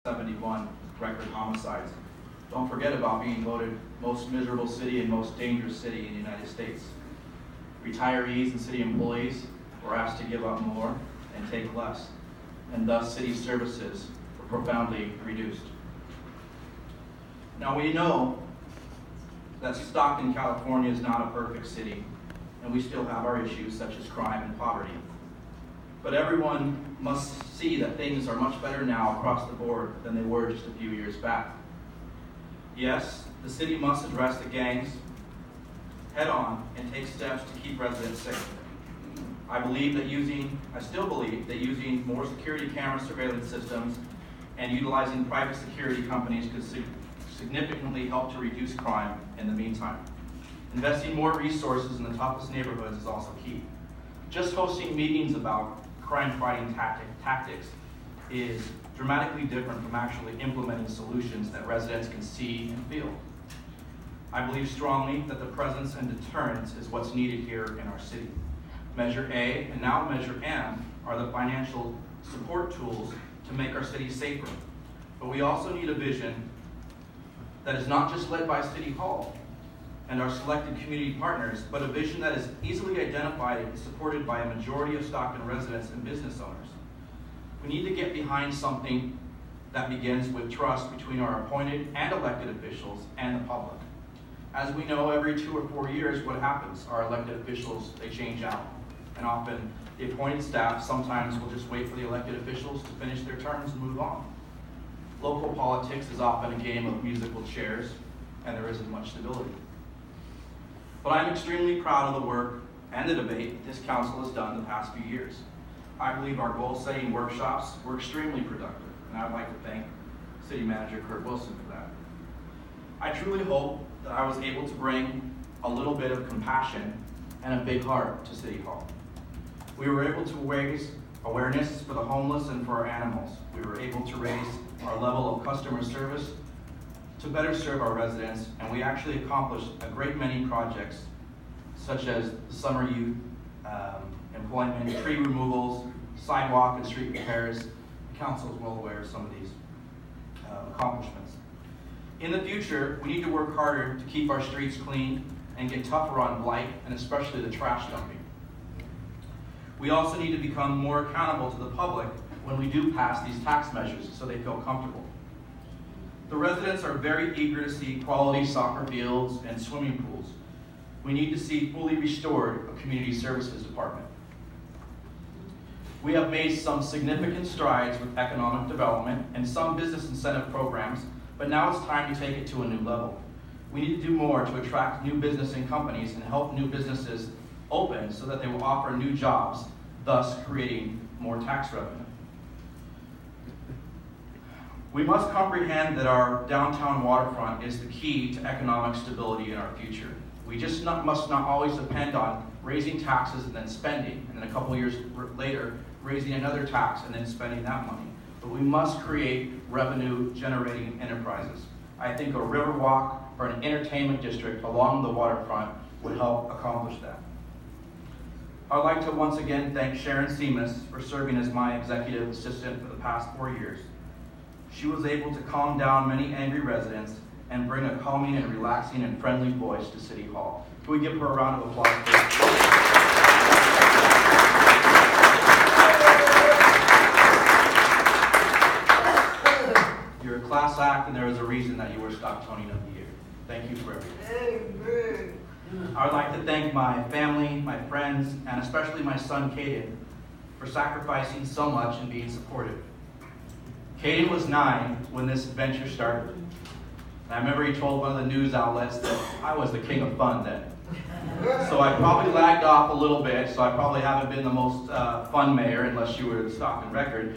71 record homicides. Don't forget about being voted most miserable city and most dangerous city in the United States. Retirees and city employees were asked to give up more and take less, and thus city services were profoundly reduced. Now we know that Stockton, California is not a perfect city, and we still have our issues such as crime and poverty. But everyone must see that things are much better now across the board than they were just a few years back. Yes, the city must address the gangs head on and take steps to keep residents safe. I still believe that using more security camera surveillance systems and utilizing private security companies could significantly help to reduce crime in the meantime. Investing more resources in the toughest neighborhoods is also key. Just hosting meetings about crime-fighting tactics is dramatically different from actually implementing solutions that residents can see and feel. I believe strongly that the presence and deterrence is what's needed here in our city. Measure A and now Measure M are the financial support tools to make our city safer. But we also need a vision that is not just led by City Hall and our selected community partners, but a vision that is easily identified and supported by a majority of Stockton residents and business owners. We need to get behind something that begins with trust between our appointed and elected officials and the public. As we know, every 2 or 4 years, what happens? Our elected officials, they change out. And often, the appointed staff sometimes will just wait for the elected officials to finish their terms and move on. Local politics is often a game of musical chairs, and there isn't much stability. But I'm extremely proud of the work and the debate this council has done the past few years. I believe our goal-setting workshops were extremely productive, and I'd like to thank City Manager Kurt Wilson for that. I truly hope that I was able to bring a little bit of compassion and a big heart to City Hall. We were able to raise awareness for the homeless and for our animals. We were able to raise our level of customer service to better serve our residents, and we actually accomplished a great many projects, such as the summer youth employment, tree removals, sidewalk and street repairs. The council is well aware of some of these accomplishments. In the future, we need to work harder to keep our streets clean and get tougher on blight, and especially the trash dumping. We also need to become more accountable to the public when we do pass these tax measures so they feel comfortable. The residents are very eager to see quality soccer fields and swimming pools. We need to see fully restored a community services department. We have made some significant strides with economic development and some business incentive programs, but now it's time to take it to a new level. We need to do more to attract new business and companies and help new businesses open so that they will offer new jobs, thus creating more tax revenue. We must comprehend that our downtown waterfront is the key to economic stability in our future. We just must not always depend on raising taxes and then spending, and then a couple years later, raising another tax and then spending that money. But we must create revenue-generating enterprises. I think a river walk or an entertainment district along the waterfront would help accomplish that. I'd like to once again thank Sharon Seamus for serving as my executive assistant for the past 4 years. She was able to calm down many angry residents and bring a calming and relaxing and friendly voice to City Hall. Can we give her a round of applause, please? You're a class act, and there is a reason that you were Stocktonian of the Year. Thank you for everything. I would like to thank my family, my friends, and especially my son, Caden, for sacrificing so much and being supportive. Caden was 9 when this adventure started. And I remember he told one of the news outlets that I was the king of fun then. So I probably lagged off a little bit, so I probably haven't been the most fun mayor, unless you were the Stockton record.